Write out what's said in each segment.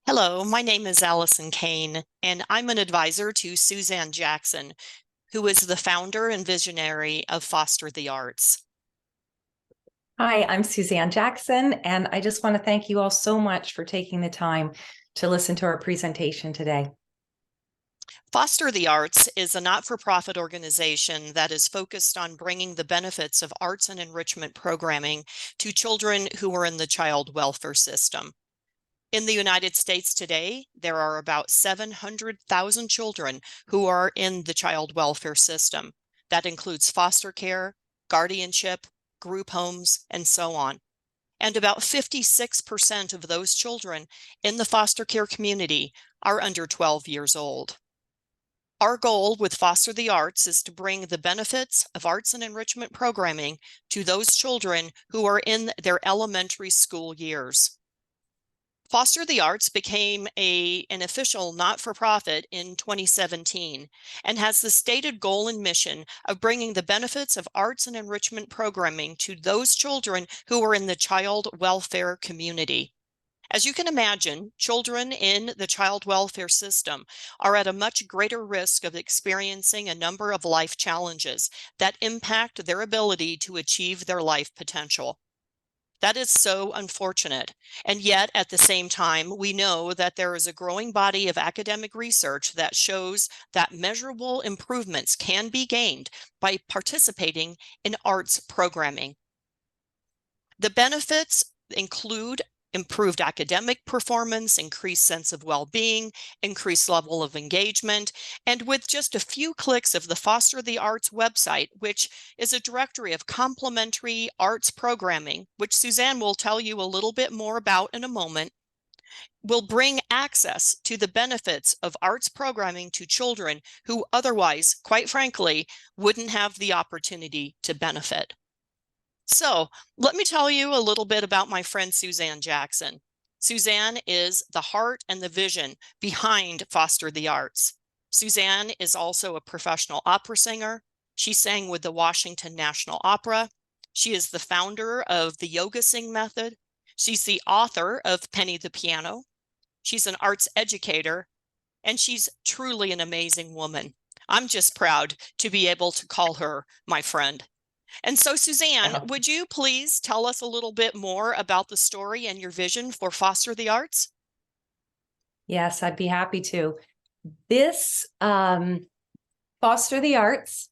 Hello, my name is Alison Kayne, and I'm an advisor to Suzanne Jackson, who is the founder and visionary of Foster the Arts. Hi, I'm Suzanne Jackson, and I just want to thank you all so much for taking the time to listen to our presentation today. Foster the Arts is a not-for-profit organization that is focused on bringing the benefits of arts and enrichment programming to children who are in the child welfare system. In the United States today, there are about 700,000 children who are in the child welfare system. That includes foster care, guardianship, group homes, and so on. And about 56% of those children in the foster care community are under 12 years old. Our goal with Foster the Arts is to bring the benefits of arts and enrichment programming to those children who are in their elementary school years. Foster the Arts became an official not-for-profit in 2017 and has the stated goal and mission of bringing the benefits of arts and enrichment programming to those children who are in the child welfare community. As you can imagine, children in the child welfare system are at a much greater risk of experiencing a number of life challenges that impact their ability to achieve their life potential. That is so unfortunate. And yet, at the same time, we know that there is a growing body of academic research that shows that measurable improvements can be gained by participating in arts programming. The benefits include improved academic performance, increased sense of well-being, increased level of engagement, and with just a few clicks of the Foster the Arts website, which is a directory of complementary arts programming, which Suzanne will tell you a little bit more about in a moment, will bring access to the benefits of arts programming to children who otherwise, quite frankly, wouldn't have the opportunity to benefit. So let me tell you a little bit about my friend Suzanne Jackson. Suzanne is the heart and the vision behind Foster the Arts. Suzanne is also a professional opera singer. She sang with the Washington National Opera. She is the founder of the Yoga Sing method. She's the author of Penny the Piano. She's an arts educator, and she's truly an amazing woman. I'm just proud to be able to call her my friend. And so, Suzanne, Oh, would you please tell us a little bit more about the story and your vision for Foster the Arts? yes, I'd be happy to. This Foster the Arts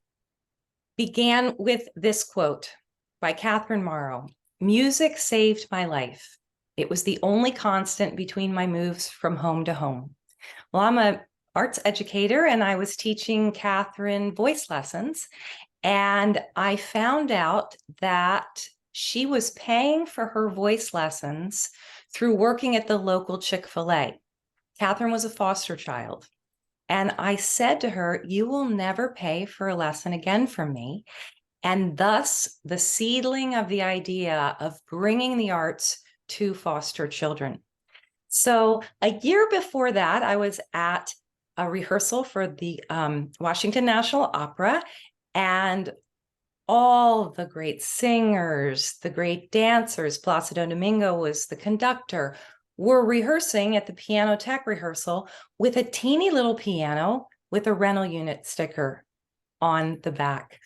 began with this quote by Catherine Morrow. Music saved my life. It was the only constant between my moves from home to home. Well, I'm an arts educator, and I was teaching Catherine voice lessons. And I found out that she was paying for her voice lessons through working at the local Chick-fil-A. Catherine was a foster child. And I said to her, "You will never pay for a lesson again from me." And thus, the seedling of the idea of bringing the arts to foster children. So a year before that, I was at a rehearsal for the Washington National Opera, and all the great singers, the great dancers, Placido Domingo was the conductor, were rehearsing at the piano tech rehearsal with a teeny little piano with a rental unit sticker on the back.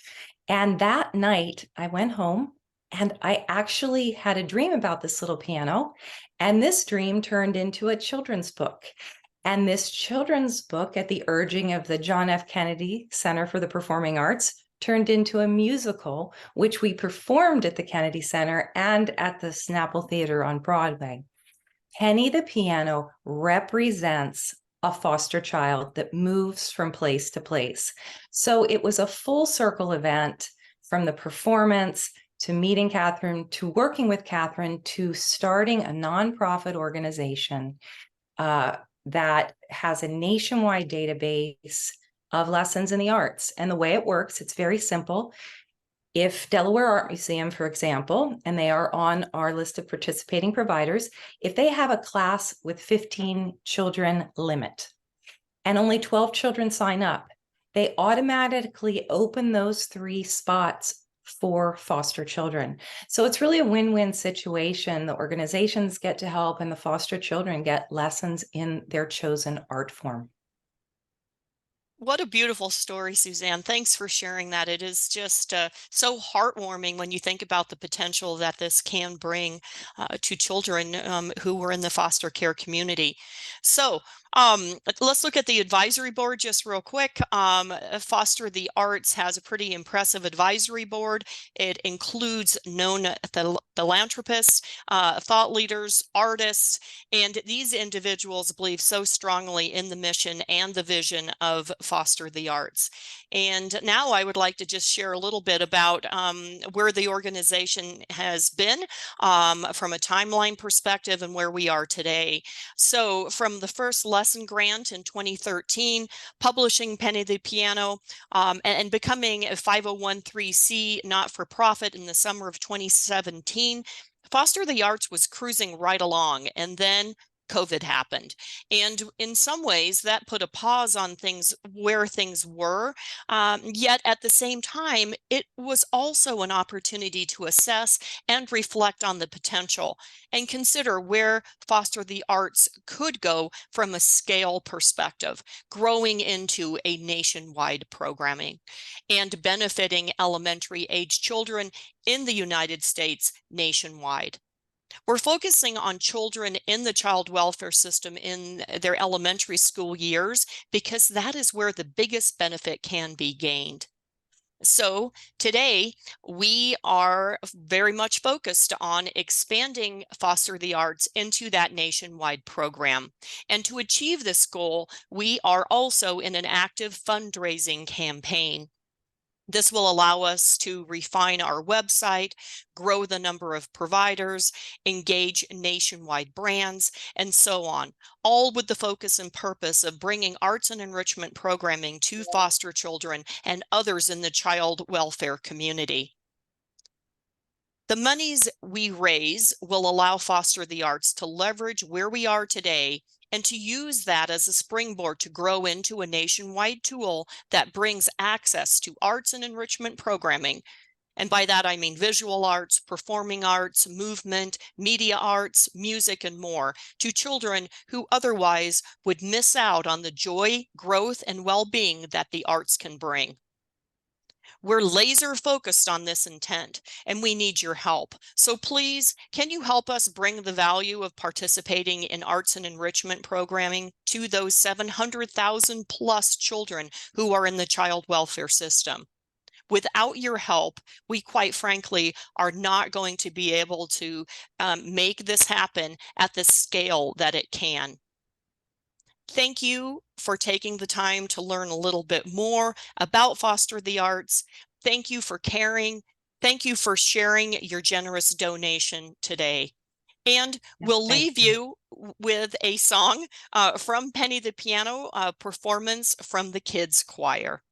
And that night I went home and I actually had a dream about this little piano. And this dream turned into a children's book. And this children's book, at the urging of the John F. Kennedy Center for the Performing Arts, turned into a musical, which we performed at the Kennedy Center and at the Snapple Theater on Broadway. Penny the Piano represents a foster child that moves from place to place. So it was a full circle event, from the performance to meeting Catherine, to working with Catherine, to starting a nonprofit organization that has a nationwide database of lessons in the arts. And the way it works, it's very simple. If Delaware Art Museum, for example, and they are on our list of participating providers, if they have a class with 15 children limit and only 12 children sign up, they automatically open those 3 spots for foster children. So it's really a win-win situation. The organizations get to help and the foster children get lessons in their chosen art form. What a beautiful story, Suzanne. Thanks for sharing that. It is just so heartwarming when you think about the potential that this can bring to children who were in the foster care community. So let's look at the advisory board just real quick. Foster the Arts has a pretty impressive advisory board. It includes known philanthropists, thought leaders, artists, and these individuals believe so strongly in the mission and the vision of Foster the Arts. And now I would like to just share a little bit about where the organization has been from a timeline perspective and where we are today. So from the first lesson grant in 2013, publishing Penny the Piano, and becoming a 501(c) not-for-profit in the summer of 2017, Foster the Arts was cruising right along, and then COVID happened. And in some ways, that put a pause on things where things were. Yet at the same time, it was also an opportunity to assess and reflect on the potential and consider where Foster the Arts could go from a scale perspective, growing into a nationwide programming and benefiting elementary age children in the United States nationwide. We're focusing on children in the child welfare system in their elementary school years because that is where the biggest benefit can be gained. So today we are very much focused on expanding Foster the Arts into that nationwide program. And to achieve this goal, we are also in an active fundraising campaign. This will allow us to refine our website, grow the number of providers, engage nationwide brands, and so on, all with the focus and purpose of bringing arts and enrichment programming to foster children and others in the child welfare community. The monies we raise will allow Foster the Arts to leverage where we are today and to use that as a springboard to grow into a nationwide tool that brings access to arts and enrichment programming. And by that, I mean visual arts, performing arts, movement, media arts, music, and more to children who otherwise would miss out on the joy, growth, and well-being that the arts can bring. We're laser focused on this intent, and we need your help. So please, can you help us bring the value of participating in arts and enrichment programming to those 700,000 plus children who are in the child welfare system? Without your help, we quite frankly are not going to be able to make this happen at the scale that it can. Thank you for taking the time to learn a little bit more about Foster the Arts. Thank you for caring. Thank you for sharing your generous donation today. And we'll leave you with a song from Penny the Piano, performance from the kids choir.